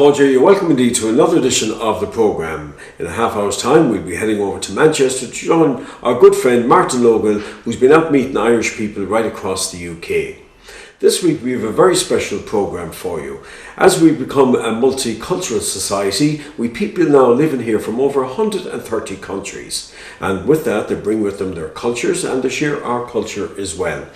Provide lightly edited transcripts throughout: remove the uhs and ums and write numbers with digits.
Claudia, you're welcome indeed to another edition of the programme. In a half hour's time we'll be heading over to Manchester to join our good friend Martin Logan, who's been out meeting Irish people right across the UK. This week we have a very special programme for you. As we become a multicultural society, we people now living here from over 130 countries. And with that they bring with them their cultures and they share our culture as well.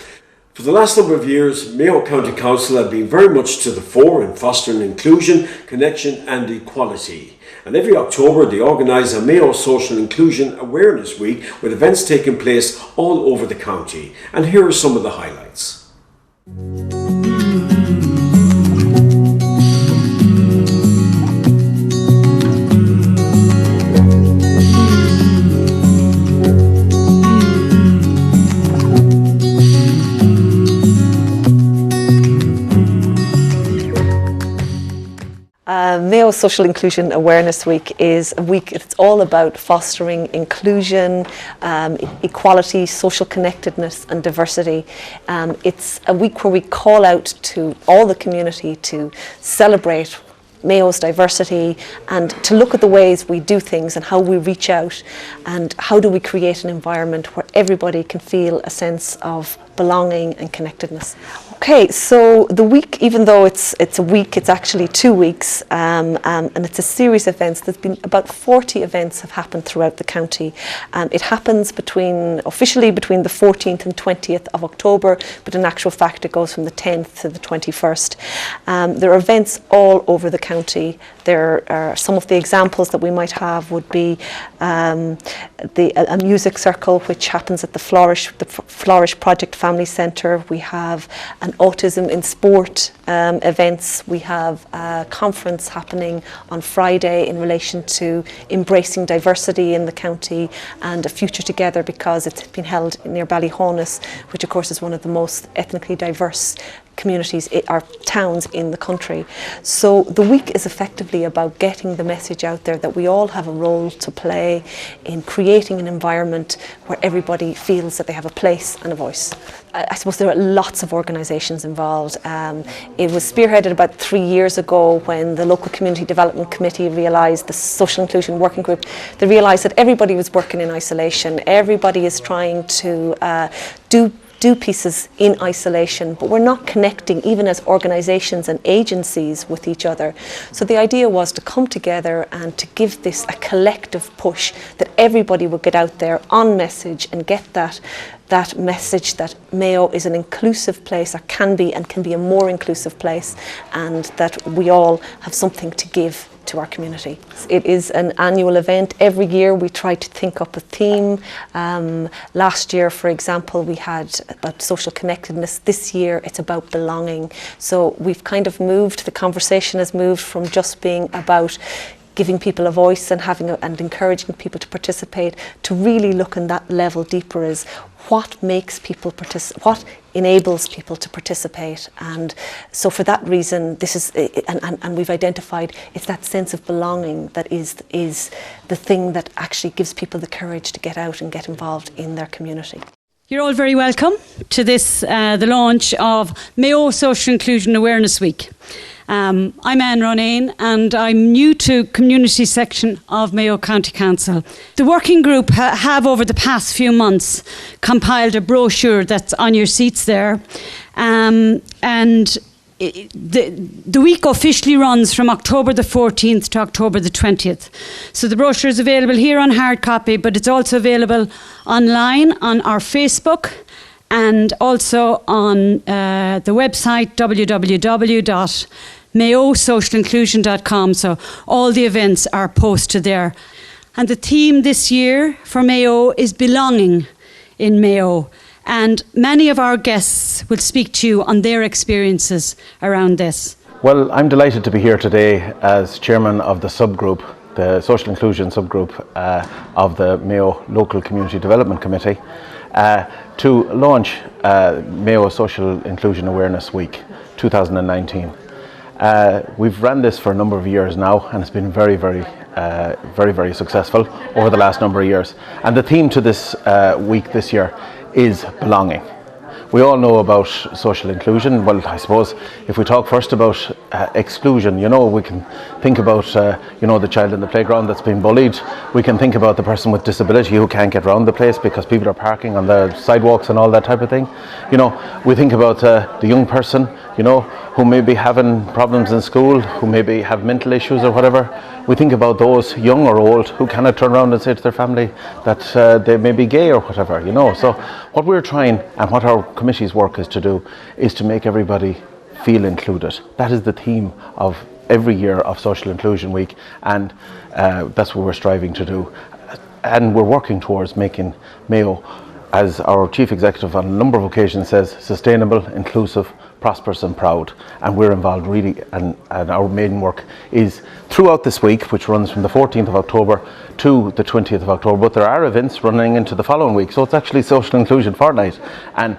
For the last number of years, Mayo County Council have been very much to the fore in fostering inclusion, connection and equality. And every October they organise a Mayo Social Inclusion Awareness Week with events taking place all over the county. And here are some of the highlights. Mayo Social Inclusion Awareness Week is a week, it's all about fostering inclusion, equality, social connectedness and diversity. It's a week where we call out to all the community to celebrate Mayo's diversity and to look at the ways we do things and how we reach out and how do we create an environment where everybody can feel a sense of belonging and connectedness. Okay, so the week, even though it's a week, it's actually 2 weeks, and it's a series of events. There's been about 40 events have happened throughout the county. It happens officially between the 14th and 20th of October, but in actual fact it goes from the 10th to the 21st. There are events all over the county. There are some of the examples that we might have would be a music circle which happens at the Flourish Project Family Centre. We have an autism in sport events. We have a conference happening on Friday in relation to embracing diversity in the county and a future together, because it's been held near Ballyhonus, which of course is one of the most ethnically diverse communities or towns in the country. So the week is effectively about getting the message out there that we all have a role to play in creating an environment where everybody feels that they have a place and a voice. I suppose there are lots of organisations involved. It was spearheaded about 3 years ago when the local community development committee realised, the social inclusion working group, they realised that everybody was working in isolation. Everybody is trying to do pieces in isolation, but we're not connecting even as organisations and agencies with each other. So the idea was to come together and to give this a collective push, that everybody would get out there on message and get that message that Mayo is an inclusive place, or can be a more inclusive place, and that we all have something to give to our community. It is an annual event. Every year we try to think up a theme. Last year, for example, we had about social connectedness. This year it's about belonging. So we've kind of moved, the conversation has moved from just being about giving people a voice and encouraging people to participate, to really looking that level deeper is what makes people what enables people to participate. And so for that reason, this is, and we've identified, it's that sense of belonging that is the thing that actually gives people the courage to get out and get involved in their community. You're all very welcome to this, the launch of Mayo Social Inclusion Awareness Week. I'm Anne Ronayne and I'm new to community section of Mayo County Council. The working group have over the past few months compiled a brochure that's on your seats there, and the week officially runs from October the 14th to October the 20th. So the brochure is available here on hard copy, but it's also available online on our Facebook and also on the website www.mayosocialinclusion.com. So all the events are posted there. And the theme this year for Mayo is belonging in Mayo. And many of our guests will speak to you on their experiences around this. Well, I'm delighted to be here today as chairman of the subgroup, the social inclusion subgroup of the Mayo Local Community Development Committee, to launch Mayo Social Inclusion Awareness Week 2019. We've run this for a number of years now, and it's been very successful over the last number of years. And the theme to this week this year is belonging. We all know about social inclusion. Well, I suppose if we talk first about exclusion. You know, we can think about you know, the child in the playground that's been bullied. We can think about the person with disability who can't get around the place because people are parking on the sidewalks and all that type of thing. You know, we think about the young person, you know, who may be having problems in school, who maybe have mental issues or whatever. We think about those, young or old, who cannot turn around and say to their family that they may be gay or whatever, you know. So what we're trying, and what our committee's work is to do, is to make everybody feel included. That is the theme of every year of Social Inclusion Week, and that's what we're striving to do. And we're working towards making Mayo, as our Chief Executive on a number of occasions says, sustainable, inclusive, prosperous and proud. And we're involved really, and our main work is throughout this week, which runs from the 14th of October to the 20th of October, but there are events running into the following week, so it's actually Social Inclusion Fortnight. And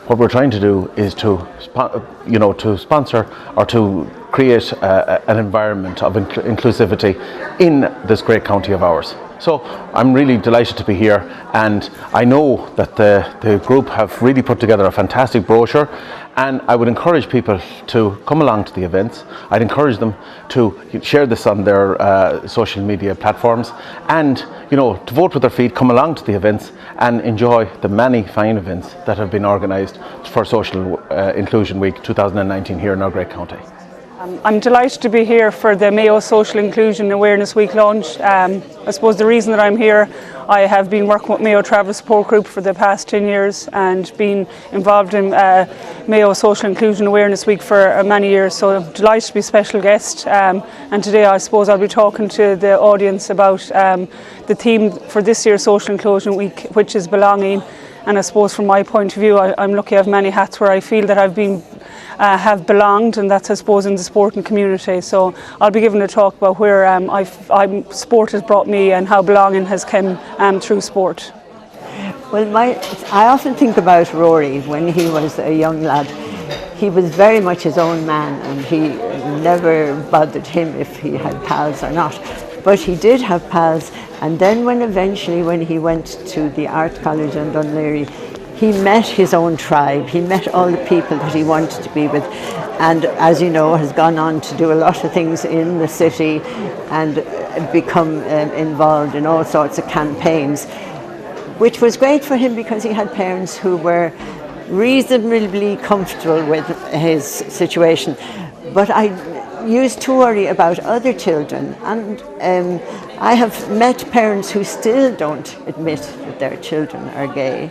what we're trying to do is to sponsor or to create an environment of inclusivity in this great county of ours. So I'm really delighted to be here, and I know that the group have really put together a fantastic brochure, and I would encourage people to come along to the events. I'd encourage them to share this on their social media platforms, and you know, to vote with their feet, come along to the events and enjoy the many fine events that have been organised for Social Inclusion Week 2019 here in our great county. I'm delighted to be here for the Mayo Social Inclusion Awareness Week launch. I suppose the reason that I'm here, I have been working with Mayo Travel Support Group for the past 10 years and been involved in Mayo Social Inclusion Awareness Week for many years, so I'm delighted to be a special guest. And today I suppose I'll be talking to the audience about the theme for this year's Social Inclusion Week, which is belonging. And I suppose from my point of view, I'm lucky I have many hats where I feel that have belonged, and that's I suppose in the sporting community. So I'll be giving a talk about where sport has brought me and how belonging has come through sport. Well, I often think about Rory when he was a young lad. He was very much his own man, and he never bothered him if he had pals or not. But he did have pals, and then eventually when he went to the art college in Dunleary, he met his own tribe. He met all the people that he wanted to be with, and as you know, has gone on to do a lot of things in the city and become involved in all sorts of campaigns, which was great for him because he had parents who were reasonably comfortable with his situation. But I used to worry about other children, and I have met parents who still don't admit that their children are gay.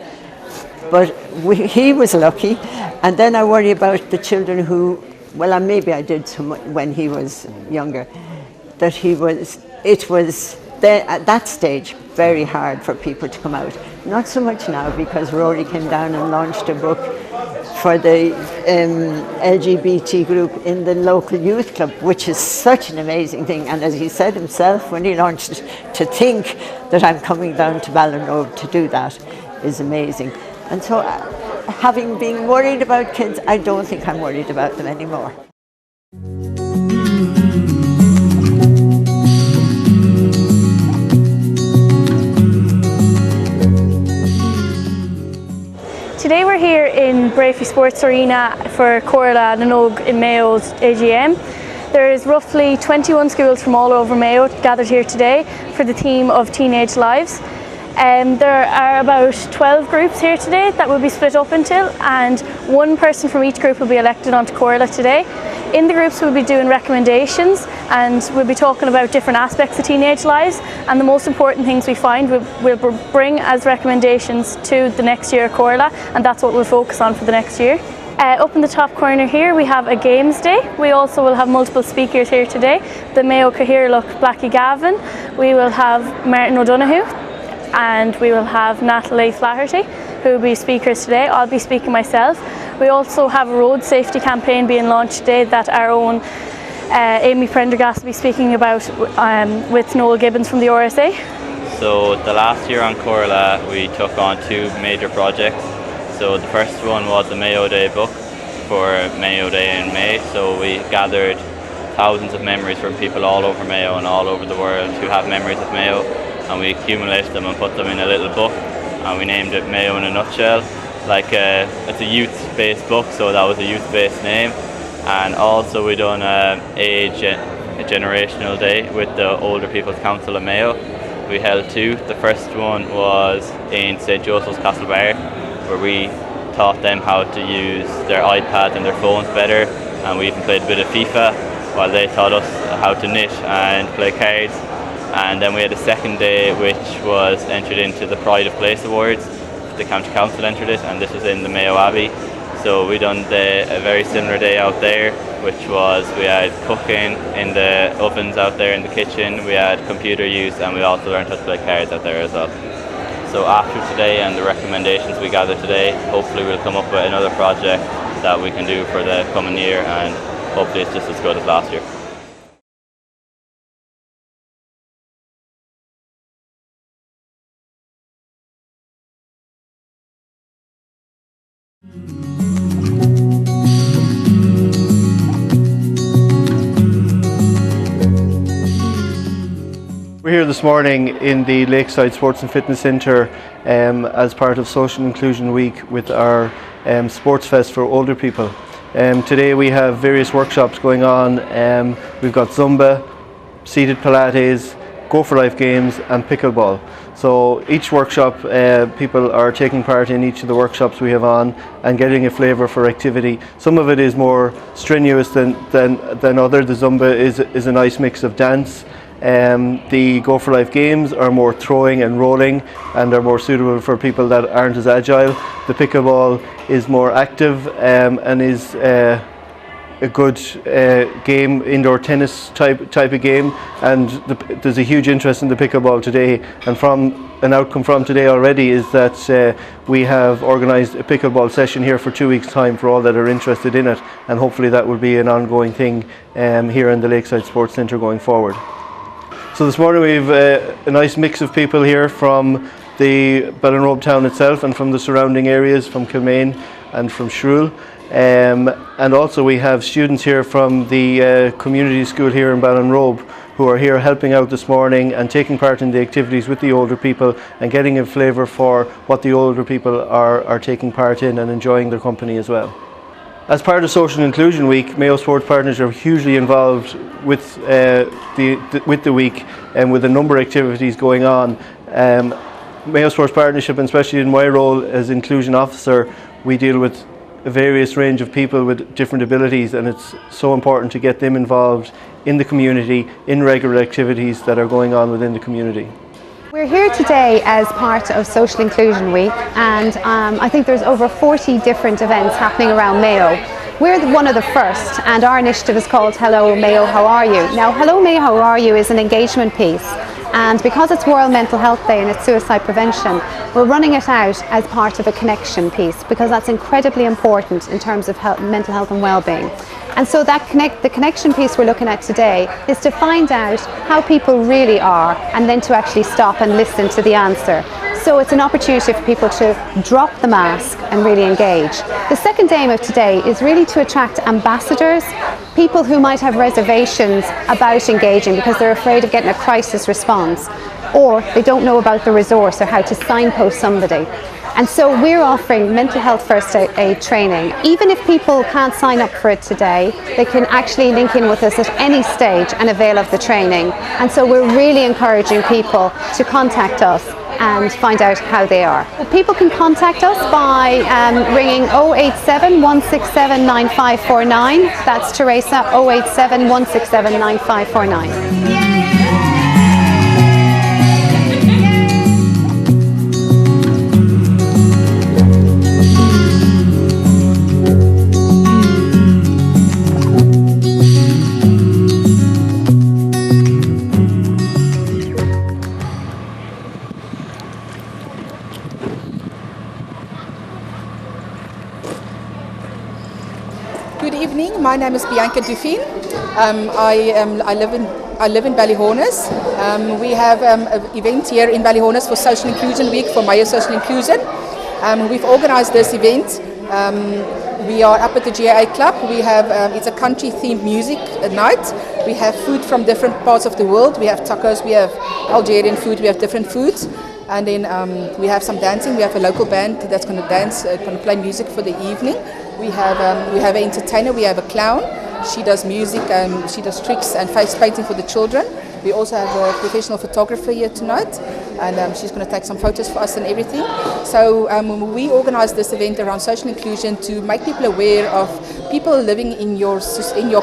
But he was lucky, and then I worry about the children who, well, maybe I did when he was younger, that it was at that stage very hard for people to come out. Not so much now, because Rory came down and launched a book for the LGBT group in the local youth club, which is such an amazing thing. And as he said himself when he launched it, to think that I'm coming down to Ballinrobe to do that is amazing. And so, having been worried about kids, I don't think I'm worried about them anymore. Today we're here in Brafey Sports Arena for Corla Nanog in Mayo's AGM. There's roughly 21 schools from all over Mayo gathered here today for the theme of Teenage Lives. There are about 12 groups here today that will be split up into, and one person from each group will be elected onto Corla today. In the groups we'll be doing recommendations, and we'll be talking about different aspects of teenage lives, and the most important things we find we'll bring as recommendations to the next year Corla, and that's what we'll focus on for the next year. Up in the top corner here we have a games day. We also will have multiple speakers here today. The Mayo Cahirlock Blackie Gavin, we will have Martin O'Donoghue, and we will have Natalie Flaherty, who will be speakers today. I'll be speaking myself. We also have a road safety campaign being launched today that our own Amy Prendergast will be speaking about with Noel Gibbons from the RSA. So the last year on Corla we took on two major projects. So the first one was the Mayo Day book for Mayo Day in May. So we gathered thousands of memories from people all over Mayo and all over the world who have memories of Mayo, and we accumulated them and put them in a little book, and we named it Mayo in a Nutshell. It's a youth-based book, so that was a youth-based name. And also we done a generational day with the Older People's Council of Mayo. We held two. The first one was in St. Joseph's Castlebar, where we taught them how to use their iPads and their phones better, and we even played a bit of FIFA while they taught us how to knit and play cards. And then we had a second day which was entered into the Pride of Place Awards. The County Council entered it, and this was in the Mayo Abbey. So we done a very similar day out there, which was we had cooking in the ovens out there in the kitchen, we had computer use, and we also learned how to play cards out there as well. So after today and the recommendations we gather today, hopefully we'll come up with another project that we can do for the coming year, and hopefully it's just as good as last year. We're here this morning in the Lakeside Sports and Fitness Centre as part of Social Inclusion Week with our Sports Fest for older people. Today we have various workshops going on. We've got Zumba, seated Pilates, Go for Life games and pickleball. So each workshop, people are taking part in each of the workshops we have on and getting a flavour for activity. Some of it is more strenuous than other. The Zumba is a nice mix of dance. The Go for Life games are more throwing and rolling and are more suitable for people that aren't as agile. The pickleball is more active and is a good game, indoor tennis type of game, and there's a huge interest in the pickleball today, and from an outcome from today already is that we have organised a pickleball session here for 2 weeks time for all that are interested in it, and hopefully that will be an ongoing thing here in the Lakeside Sports Centre going forward. So this morning we have a nice mix of people here from the Ballinrobe town itself and from the surrounding areas, from Kilmaine and from Shrule. And also we have students here from the community school here in Ballinrobe who are here helping out this morning and taking part in the activities with the older people and getting a flavour for what the older people are taking part in and enjoying their company as well. As part of Social Inclusion Week, Mayo Sports Partners are hugely involved with the week and with a number of activities going on. Mayo Sports Partnership, and especially in my role as Inclusion Officer, we deal with a various range of people with different abilities, and it's so important to get them involved in the community, in regular activities that are going on within the community. We're here today as part of Social Inclusion Week, and I think there's over 40 different events happening around Mayo. We're one of the first, and our initiative is called Hello Mayo, How Are You? Now, Hello Mayo, How Are You is an engagement piece, and because it's World Mental Health Day and it's suicide prevention, we're running it out as part of a connection piece, because that's incredibly important in terms of mental health and well-being. And so the connection piece we're looking at today is to find out how people really are, and then to actually stop and listen to the answer. So it's an opportunity for people to drop the mask and really engage. The second aim of today is really to attract ambassadors, people who might have reservations about engaging because they're afraid of getting a crisis response, or they don't know about the resource or how to signpost somebody. And so we're offering mental health first aid training. Even if people can't sign up for it today, they can actually link in with us at any stage and avail of the training. And so we're really encouraging people to contact us and find out how they are. People can contact us by ringing 087 167 9549. That's Teresa, 087 167 9549. Good evening. My name is Bianca Dufin. I live in Ballyhonus. We have an event here in Ballyhonus for Social Inclusion Week for Mayo Social Inclusion. We've organised this event. We are up at the GAA Club. We have it's a country-themed music night. We have food from different parts of the world. We have tacos. We have Algerian food. We have different foods. And then we have some dancing. We have a local band that's going to dance, going to play music for the evening. We have an entertainer, we have a clown. She does music, she does tricks and face painting for the children. We also have a professional photographer here tonight, and she's going to take some photos for us and everything. So we organize this event around social inclusion to make people aware of people living in your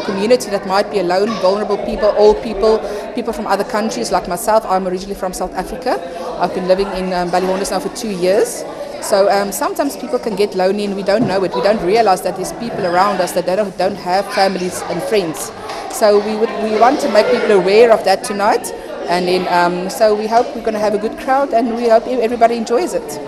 community that might be alone, vulnerable people, old people, people from other countries like myself. I'm originally from South Africa. I've been living in Ballyhonus now for 2 years. So sometimes people can get lonely and we don't know it. We don't realize that there's people around us that don't have families and friends. So we want to make people aware of that tonight. And then, so we hope we're going to have a good crowd and we hope everybody enjoys it.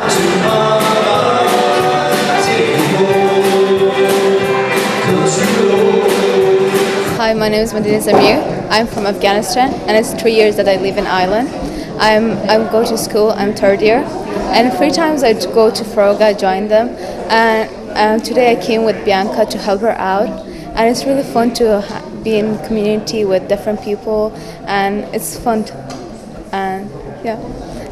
Hi, my name is Madina Zamir. I'm from Afghanistan and it's 3 years that I live in Ireland. I go to school, I'm third year. And free times I go to Froga, join them. And today I came with Bianca to help her out. And it's really fun to be in community with different people, and it's fun. And yeah.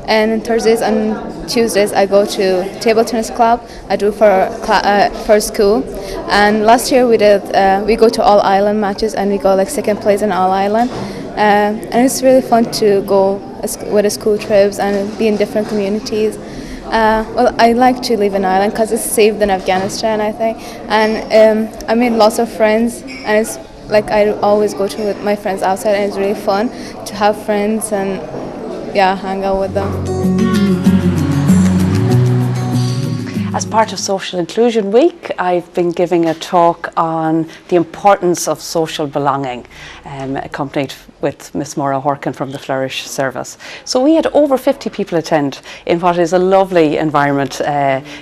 And on Thursdays and Tuesdays I go to table tennis club. I do for school. And last year we go to all island matches and we go like second place in all island. And it's really fun to go with the school trips and be in different communities. Well, I like to live in Ireland because it's safe than Afghanistan, I think. And I made lots of friends, and it's like I always go to with my friends outside, and it's really fun to have friends and hang out with them. As part of Social Inclusion Week, I've been giving a talk on the importance of social belonging, accompanied with Miss Maura Horkin from the Flourish Service. So we had over 50 people attend in what is a lovely environment,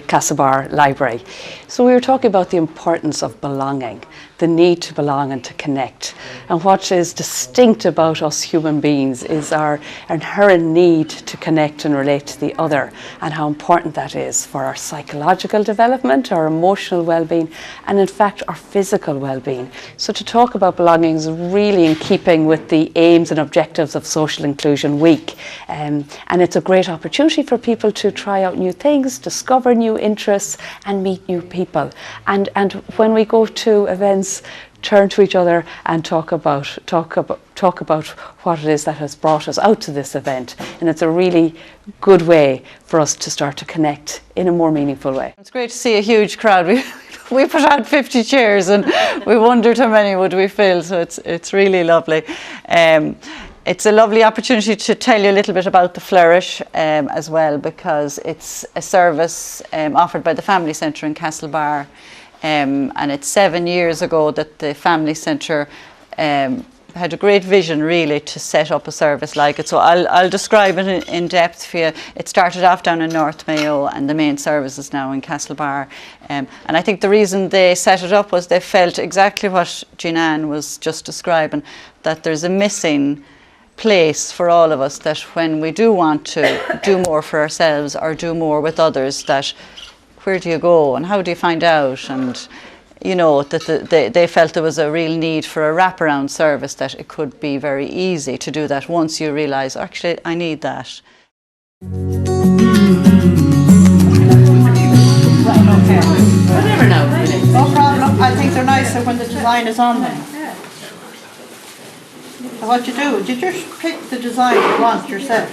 Castlebar Library. So we were talking about the importance of belonging, the need to belong and to connect. And what is distinct about us human beings is our inherent need to connect and relate to the other, and how important that is for our psychological development, our emotional well-being, and in fact our physical well-being. So to talk about belonging is really in keeping with the aims and objectives of Social Inclusion Week. And it's a great opportunity for people to try out new things, discover new interests and meet new people. And when we go to events, turn to each other and talk about what it is that has brought us out to this event. And it's a really good way for us to start to connect in a more meaningful way. It's great to see a huge crowd. We put out 50 chairs and we wondered how many would we fill, so it's really lovely. It's a lovely opportunity to tell you a little bit about the Flourish as well, because it's a service offered by the Family Centre in Castlebar. And it's 7 years ago that the Family Centre had a great vision really to set up a service like it. So I'll describe it in depth for you. It started off down in North Mayo and the main service is now in Castlebar. And I think the reason they set it up was they felt exactly what Jean-Anne was just describing, that there's a missing place for all of us, that when we do want to do more for ourselves or do more with others, that where do you go and how do you find out? And you know, that they felt there was a real need for a wraparound service, that it could be very easy to do that once you realise, actually, I need that. Whatever now. No problem. I think they're nicer when the design is on them. So what you do, you just pick the design you want yourself.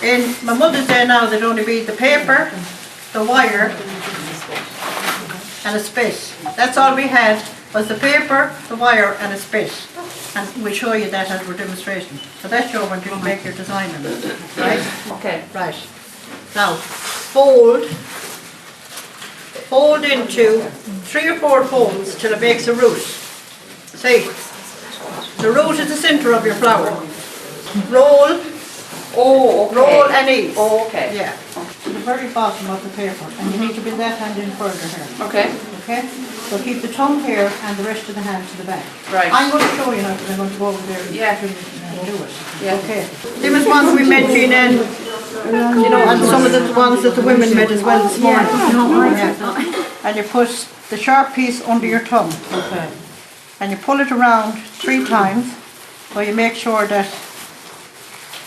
In my mother's day now, they'd only be the paper, the wire, and a spit. That's all we had, was the paper, the wire and a spit. And we'll show you that as we're demonstrating. So that's your one to make your design of it. Right? Okay. Right. Now, fold into 3 or 4 folds till it makes a root. See? The root is the centre of your flower. Roll. Oh, okay. Roll and ease. Oh, okay. Yeah. To the very bottom of the paper, and you need to bring that hand in further here. Okay. Okay? So keep the tongue here and the rest of the hand to the back. Right. I'm going to show you how, because I'm going to go over there and do it. Yeah. Okay. There was ones we made, Jean, and you know, and some of the ones that the women made as well this morning. Yeah. And you put the sharp piece under your tongue. Okay. And you pull it around 3 times, so you make sure that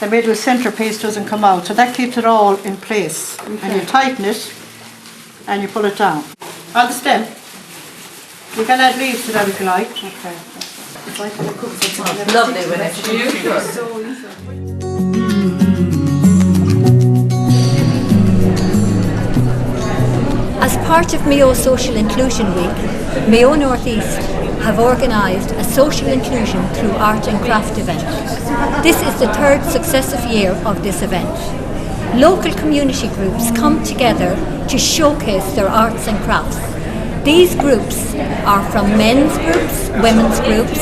the middle centre piece doesn't come out. So that keeps it all in place. Okay. And you tighten it and you pull it down. On the stem. You can add leaves to that if you like. Okay. Lovely when it's As part of Mayo Social Inclusion Week, Mayo North East have organised a social inclusion through art and craft event. This is the third successive year of this event. Local community groups come together to showcase their arts and crafts. These groups are from men's groups, women's groups,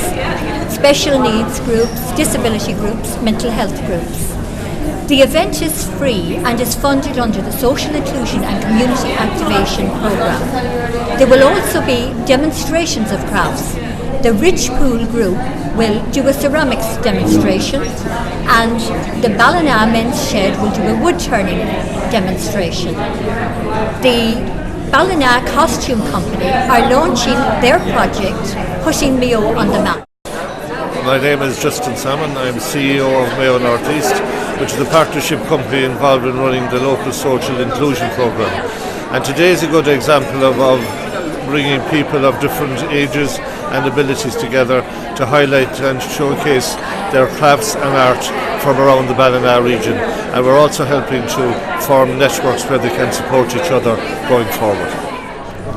special needs groups, disability groups, mental health groups. The event is free and is funded under the Social Inclusion and Community Activation Programme. There will also be demonstrations of crafts. The Rich Pool group will do a ceramics demonstration, and the Ballina Men's Shed will do a wood turning demonstration. The Ballina Costume Company are launching their project, putting Mayo on the map. My name is Justin Salmon. I'm CEO of Mayo North East, which is a partnership company involved in running the local social inclusion programme. And today is a good example of bringing people of different ages and abilities together to highlight and showcase their crafts and art from around the Ballina region. And we're also helping to form networks where they can support each other going forward.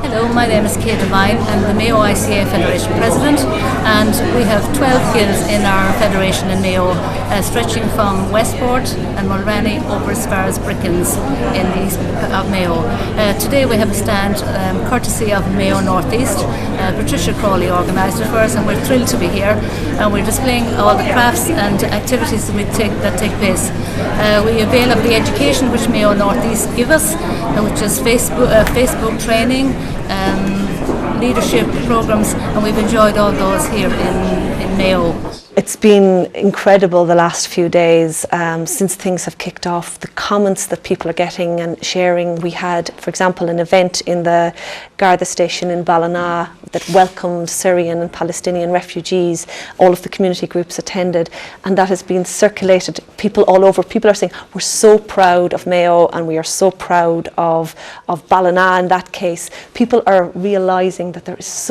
Hello, my name is Kate Devine. I'm the Mayo ICA Federation President, and we have 12 guilds in our federation in Mayo, stretching from Westport and Mulvaney over as far as Brickens in the east of Mayo. Today we have a stand courtesy of Mayo North East. Patricia Crawley organised it for us, and we're thrilled to be here. And we're displaying all the crafts and activities that take place. We avail of the education which Mayo North East give us, which is Facebook training, leadership programs, and we've enjoyed all those here in Mayo. It's been incredible the last few days since things have kicked off. The comments that people are getting and sharing. We had, for example, an event in the Garda station in Ballina that welcomed Syrian and Palestinian refugees. All of the community groups attended, and that has been circulated. People all over, people are saying, we're so proud of Mayo and we are so proud of Ballina in that case. People are realising that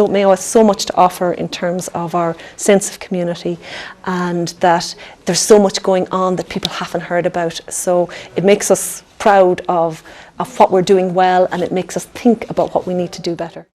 Mayo has so much to offer in terms of our sense of community, and that there's so much going on that people haven't heard about. So it makes us proud of what we're doing well, and it makes us think about what we need to do better.